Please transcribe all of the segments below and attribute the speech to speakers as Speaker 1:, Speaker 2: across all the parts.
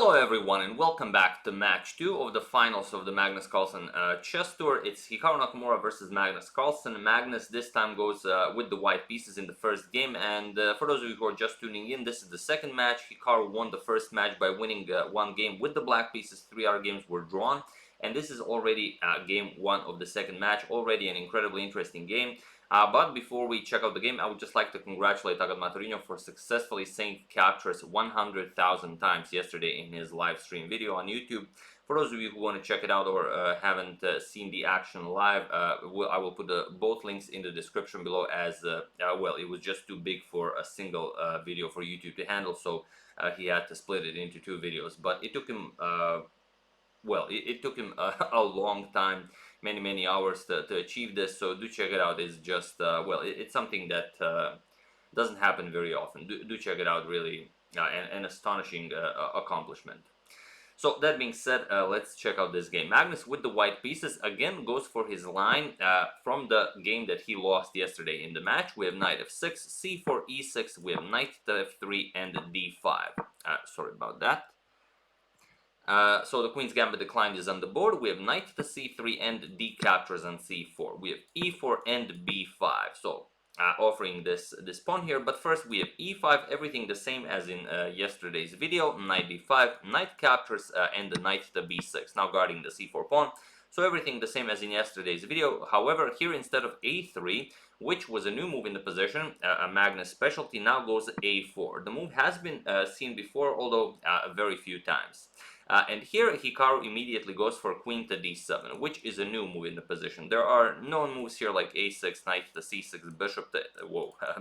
Speaker 1: Hello everyone and welcome back to match 2 of the finals of the Magnus Carlsen Chess Tour. It's Hikaru Nakamura versus Magnus Carlsen. Magnus this time goes with the white pieces in the first game, and for those of you who are just tuning in, this is the second match. Hikaru won the first match by winning one game with the black pieces. 3 other games were drawn, and this is already game 1 of the second match. Already an incredibly interesting game. But before we check out the game, I would just like to congratulate Maturino for successfly saying captures 100,000 times yesterday in his live stream video on YouTube. For those of you who want to check it out or haven't seen the action live, I will put both links in the description below, as well, it was just too big for a single video for YouTube to handle, so he had to split it into 2 videos. But it took him it took him a long time, many hours to achieve this, so do check it out. It's just, it's something that doesn't happen very often. Do check it out, really, an astonishing accomplishment. So that being said, let's check out this game. Magnus with the white pieces again goes for his line from the game that he lost yesterday in the match. We have knight f6, c4, e6, we have knight to f3 and d5. Sorry about that. So the Queen's Gambit declined is on the board. We have knight to c3 and d captures on c4. We have e4 and b5. So offering this pawn here. But first we have e5, everything the same as in yesterday's video. Knight b5, knight captures and the knight to b6. Now guarding the c4 pawn. So everything the same as in yesterday's video. However, here instead of a3, which was a new move in the position, a Magnus specialty, now goes a4. The move has been seen before, although very few times. And here Hikaru immediately goes for queen to d7, which is a new move in the position. There are known moves here like a6, knight to c6, bishop to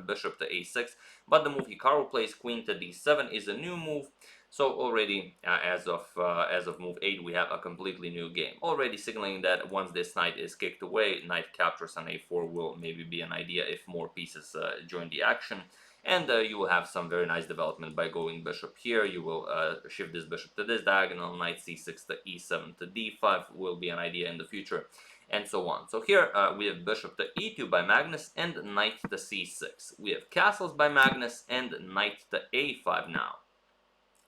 Speaker 1: bishop to a6, but the move Hikaru plays, queen to d7, is a new move. So already as of move 8, we have a completely new game. Already signaling that once this knight is kicked away, knight captures on a4 will maybe be an idea if more pieces join the action. And you will have some very nice development by going bishop here. You will shift this bishop to this diagonal, knight c6 to e7 to d5 will be an idea in the future, and so on. So here we have bishop to e2 by Magnus and knight to c6. We have castles by Magnus and knight to a5 now.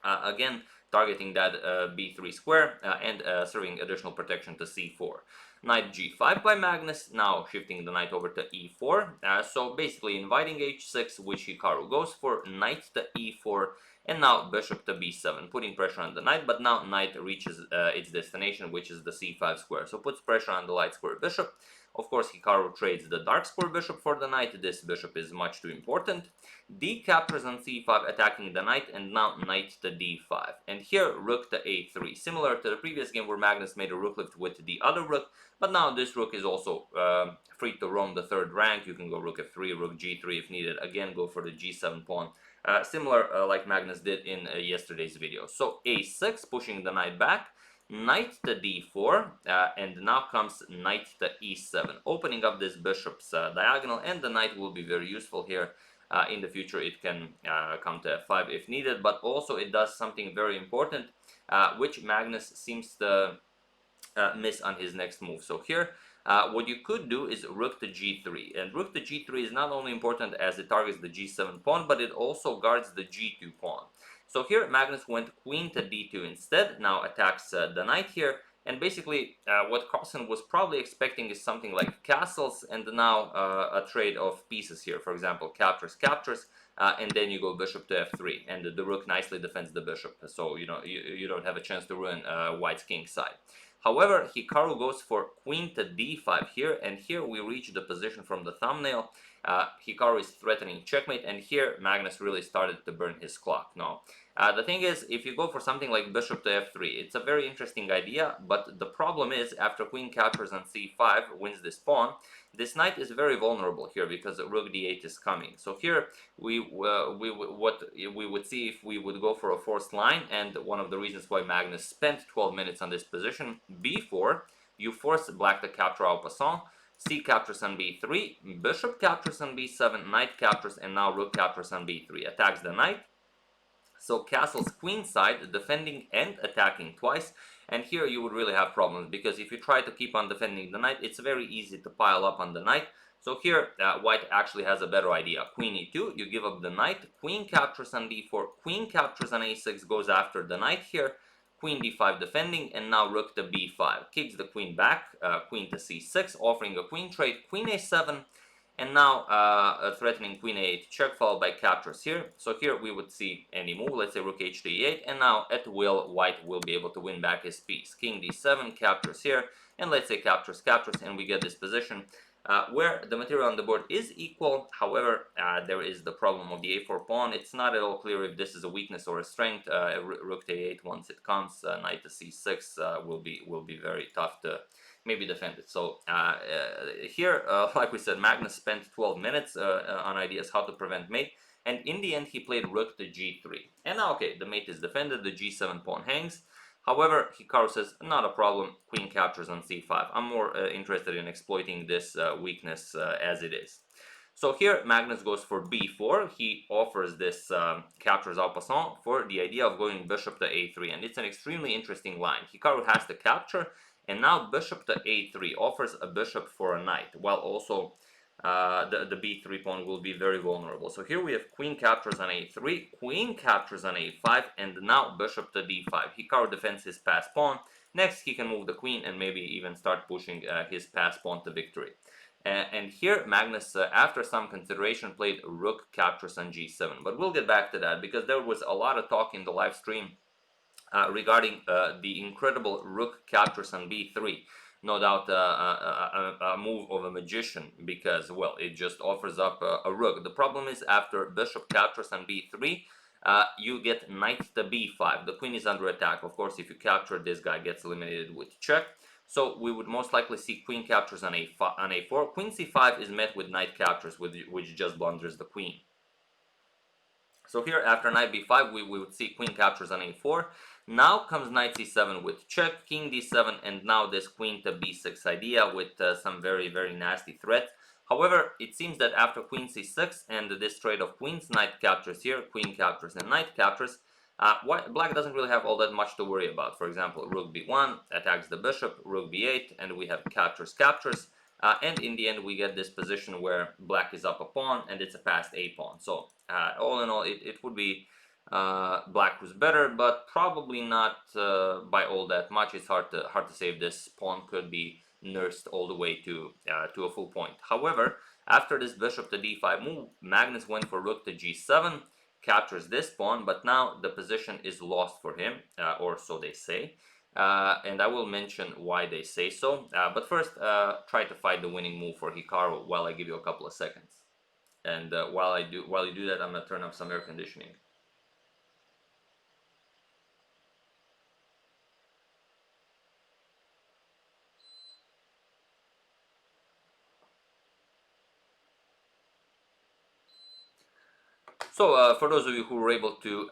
Speaker 1: Again, targeting that b3 square and serving additional protection to c4. Knight g5 by Magnus, now shifting the knight over to e4. So basically inviting h6, which Hikaru goes for, knight to e4, and now bishop to b7, putting pressure on the knight, but now knight reaches its destination, which is the c5 square, so puts pressure on the light square bishop. Of course, Hikaru trades the dark square bishop for the knight. This bishop is much too important. D captures on c5, attacking the knight, and now knight to d5. And here, rook to a3. Similar to the previous game where Magnus made a rook lift with the other rook, but now this rook is also free to roam the third rank. You can go rook f3, rook g3 if needed. Again, go for the g7 pawn. Similar like Magnus did in yesterday's video. So a6, pushing the knight back. Knight to d4, and now comes knight to e7, opening up this bishop's diagonal, and the knight will be very useful here. In the future it can come to f5 if needed, but also it does something very important, which Magnus seems to miss on his next move. So here what you could do is rook to g3, and rook to g3 is not only important as it targets the g7 pawn, but it also guards the g2 pawn. So here Magnus went queen to d2 instead, now attacks the knight here, and basically what Carlsen was probably expecting is something like castles, and now a trade of pieces here, for example captures, and then you go bishop to f3, and the rook nicely defends the bishop, so you don't have a chance to ruin white's king side. However, Hikaru goes for queen to d5 here, and here we reach the position from the thumbnail. Hikaru is threatening checkmate, and here Magnus really started to burn his clock. Now, the thing is, if you go for something like bishop to f3, it's a very interesting idea, but the problem is, after queen captures on c5, wins this pawn, this knight is very vulnerable here because rook d8 is coming. So here what we would see if we would go for a forced line, and one of the reasons why Magnus spent 12 minutes on this position, b4, you force black to capture en passant. C captures on b3, bishop captures on b7, knight captures, and now rook captures on b3, attacks the knight. So castles queenside, defending and attacking twice, and here you would really have problems, because if you try to keep on defending the knight, it's very easy to pile up on the knight, So here, white actually has a better idea. Queen e2, you give up the knight, queen captures on d4, queen captures on a6, goes after the knight here, queen d5 defending, and now rook to b5, kicks the queen back, queen to c6, offering a queen trade, queen a7, and now threatening queen a8 check, followed by captures here. So here we would see any move, let's say rook h8, and now at will, white will be able to win back his piece. King d7, captures here, and let's say captures, and we get this position where the material on the board is equal. However, there is the problem of the a4 pawn. It's not at all clear if this is a weakness or a strength. Rook to a8 once it comes, knight to c6 will be very tough to maybe defend it. So here, like we said, Magnus spent 12 minutes on ideas how to prevent mate, and in the end he played rook to g3. And now, okay, the mate is defended, the g7 pawn hangs. However, Hikaru says, not a problem, queen captures on c5. I'm more interested in exploiting this weakness as it is. So here, Magnus goes for b4. He offers this captures en passant for the idea of going bishop to a3, and it's an extremely interesting line. Hikaru has to capture, and now bishop to a3 offers a bishop for a knight, while also the b3 pawn will be very vulnerable. So here we have queen captures on a3, queen captures on a5, and now bishop to d5. Hikaru defends his pass pawn. Next, he can move the queen and maybe even start pushing his pass pawn to victory. And here, Magnus, after some consideration, played rook captures on g7. But we'll get back to that, because there was a lot of talk in the live stream regarding the incredible rook captures on b3. No doubt a move of a magician, because, well, it just offers up a rook. The problem is, after bishop captures on b3, you get knight to b5. The queen is under attack. Of course, if you capture, this guy gets eliminated with check. So we would most likely see queen captures on a4. Queen c5 is met with knight captures, which just blunders the queen. So here, after knight b5, we would see queen captures on a4. Now comes knight c7 with check, king d7, and now this queen to b6 idea with some very, very nasty threats. However, it seems that after queen c6 and this trade of queens, knight captures here, queen captures and knight captures, black doesn't really have all that much to worry about. For example, rook b1 attacks the bishop, rook b8, and we have captures. And in the end, we get this position where black is up a pawn, and it's a passed a pawn. So all in all, it would be black who's better, but probably not by all that much. It's hard to say if this pawn could be nursed all the way to a full point. However, after this bishop to d5 move, Magnus went for rook to g7, captures this pawn, but now the position is lost for him, or so they say. And I will mention why they say so. But first, try to find the winning move for Hikaru while I give you a couple of seconds. And while you do that, I'm gonna turn off some air conditioning. So for those of you who were able to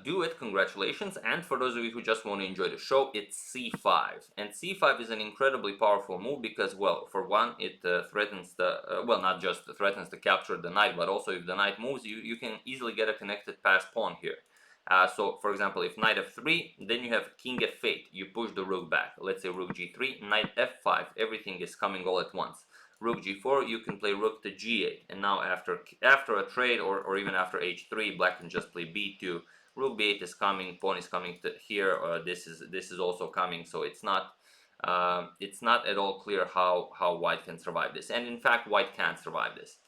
Speaker 1: do it, congratulations. And for those of you who just want to enjoy the show, it's c5. And c5 is an incredibly powerful move because, well, for one, it threatens the, well, not just threatens to capture the knight, but also if the knight moves, you can easily get a connected pass pawn here. So, for example, if knight f3, then you have king f8, you push the rook back. Let's say rook g3, knight f5, everything is coming all at once. Rook g4, you can play rook to g8, and now after a trade or even after h3, black can just play b2. Rook b8 is coming, pawn is coming to here. This is also coming, so it's not at all clear how white can survive this, and in fact white can't survive this.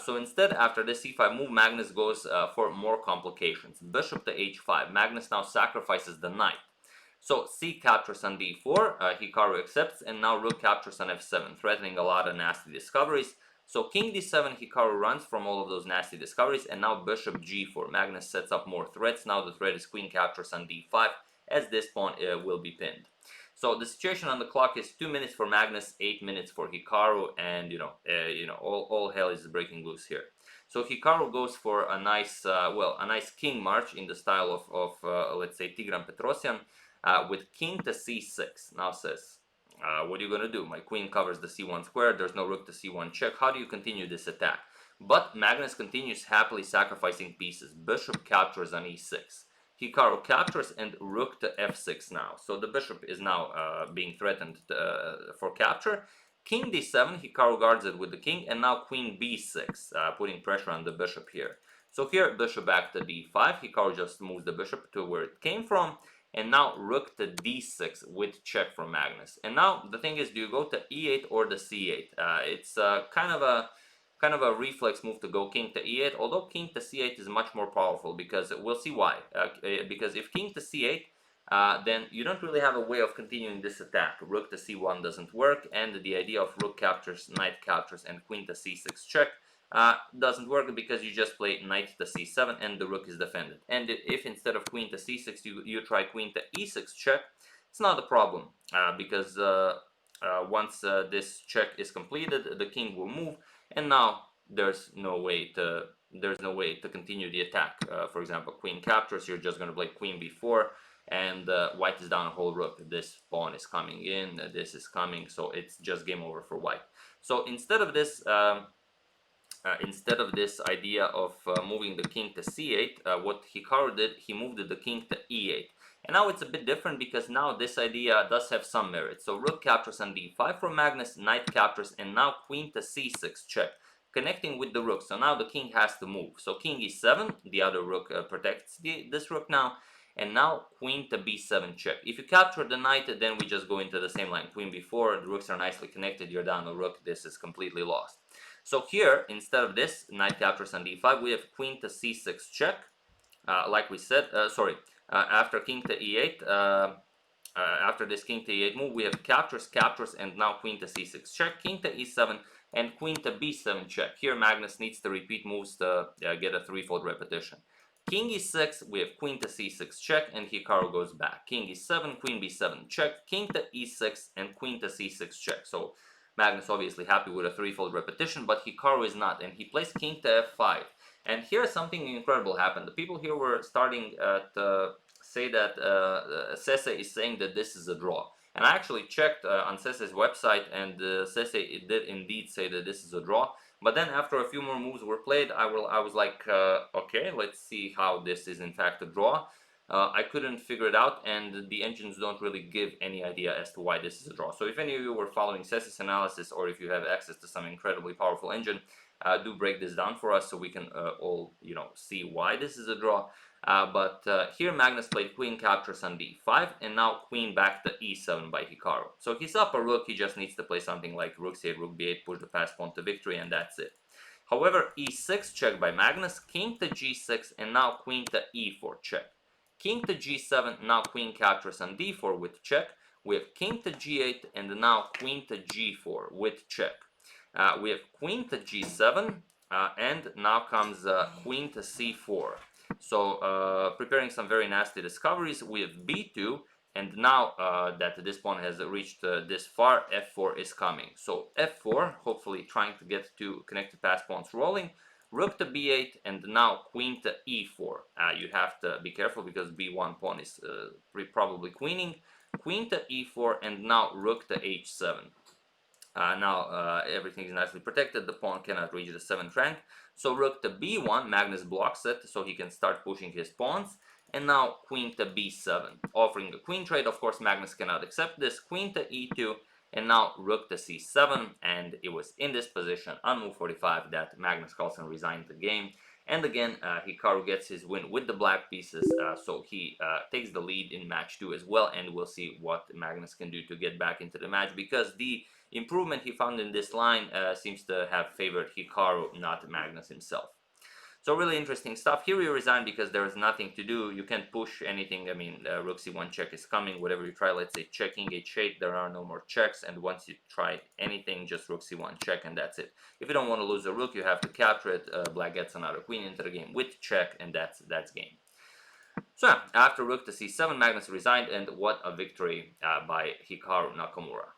Speaker 1: So instead, after this c5 move, Magnus goes for more complications. Bishop to h5. Magnus now sacrifices the knight. So c captures on d4, Hikaru accepts, and now rook captures on f7, threatening a lot of nasty discoveries. So king d7, Hikaru runs from all of those nasty discoveries, and now bishop g4. Magnus sets up more threats. Now the threat is queen captures on d5, as this pawn will be pinned. So the situation on the clock is 2 minutes for Magnus, 8 minutes for Hikaru, and all hell is breaking loose here. So Hikaru goes for a nice, a nice king march in the style of let's say Tigran Petrosyan. With king to c6. Now says, what are you going to do? My queen covers the c1 square. There's no rook to c1 check. How do you continue this attack? But Magnus continues happily sacrificing pieces. Bishop captures on e6. Hikaru captures and rook to f6 now. So the bishop is now being threatened for capture. King d7, Hikaru guards it with the king, and now queen b6, putting pressure on the bishop here. So here, bishop back to d5, Hikaru just moves the bishop to where it came from, and now rook to d6 with check from Magnus. And now the thing is, do you go to e8 or the c8? It's kind of a reflex move to go king to e8, although king to c8 is much more powerful, because we'll see why. Because if king to c8, then you don't really have a way of continuing this attack. Rook to c1 doesn't work, and the idea of rook captures, knight captures, and queen to c6 check doesn't work, because you just play knight to c7 and the rook is defended. And if instead of queen to c6 you try queen to e6 check, it's not a problem, because once this check is completed, the king will move, and now there's no way to continue the attack. For example, queen captures, you're just going to play queen b4, and white is down a whole rook. This pawn is coming in, this is coming, so it's just game over for white. So instead of this idea of moving the king to c8, what Hikaru did, he moved the king to e8. And now it's a bit different, because now this idea does have some merit. So rook captures on d5 from Magnus, knight captures, and now queen to c6 check, connecting with the rook. So now the king has to move. So king e7, the other rook protects this rook now, and now queen to b7 check. If you capture the knight, then we just go into the same line. Queen b4, the rooks are nicely connected, you're down a rook, this is completely lost. So here, instead of this, knight captures on d5, we have queen to c6 check, like we said, after king to e8, after this king to e8 move, we have captures, and now queen to c6 check, king to e7, and queen to b7 check. Here Magnus needs to repeat moves to get a threefold repetition. King e6, we have queen to c6 check, and Hikaru goes back. King e7, queen b7 check, king to e6, and queen to c6 check. So Magnus obviously happy with a threefold repetition, but Hikaru is not, and he plays king to f5. And here something incredible happened. The people here were starting to say that Sese is saying that this is a draw. And I actually checked on Sese's website, and Sese did indeed say that this is a draw. But then after a few more moves were played, I was like, okay, let's see how this is in fact a draw. I couldn't figure it out, and the engines don't really give any idea as to why this is a draw. So if any of you were following Sese's analysis, or if you have access to some incredibly powerful engine, do break this down for us so we can all, see why this is a draw. But here Magnus played queen captures on d5, and now queen back to e7 by Hikaru. So he's up a rook, he just needs to play something like rook c8, rook b8, push the pass pawn to victory, and that's it. However, e6 check by Magnus, king to g6, and now queen to e4 check. King to g7, now queen captures on d4 with check. We have king to g8, and now queen to g4 with check. We have queen to g7, and now comes queen to c4. So preparing some very nasty discoveries. We have b2, and now that this pawn has reached this far, f4 is coming. So f4, hopefully trying to get two connected pass pawns rolling. Rook to b8, and now queen to e4. You have to be careful, because b1 pawn is probably queening. Queen to e4, and now rook to h7. Now everything is nicely protected, the pawn cannot reach the 7th rank. So rook to b1, Magnus blocks it, so he can start pushing his pawns. And now queen to b7, offering a queen trade. Of course, Magnus cannot accept this. Queen to e2, and now rook to c7, and it was in this position on move 45 that Magnus Carlsen resigned the game. And again, Hikaru gets his win with the black pieces, so he takes the lead in match 2 as well, and we'll see what Magnus can do to get back into the match, because the improvement he found in this line seems to have favored Hikaru, not Magnus himself. So really interesting stuff. Here we resign because there is nothing to do. You can't push anything. I mean, rook c1 check is coming. Whatever you try, let's say checking h8, there are no more checks. And once you try anything, just rook c1 check, and that's it. If you don't want to lose a rook, you have to capture it. Black gets another queen into the game with check, and that's game. So yeah, after rook to c7, Magnus resigned, and what a victory by Hikaru Nakamura.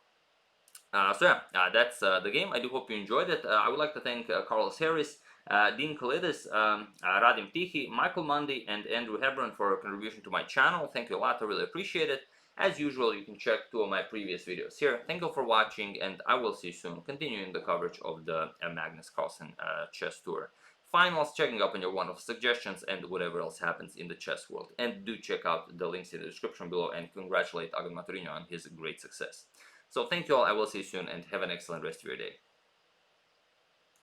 Speaker 1: That's the game. I do hope you enjoyed it. I would like to thank Carlos Harris, Dean Kalidis, Radim Tihi, Michael Mundy, and Andrew Hebron for a contribution to my channel. Thank you a lot, I really appreciate it. As usual, you can check 2 of my previous videos here. Thank you for watching, and I will see you soon, continuing the coverage of the Magnus Carlsen Chess Tour finals, checking up on your wonderful suggestions, and whatever else happens in the chess world. And do check out the links in the description below, and congratulate Agan Maturino on his great success. So thank you all, I will see you soon, and have an excellent rest of your day.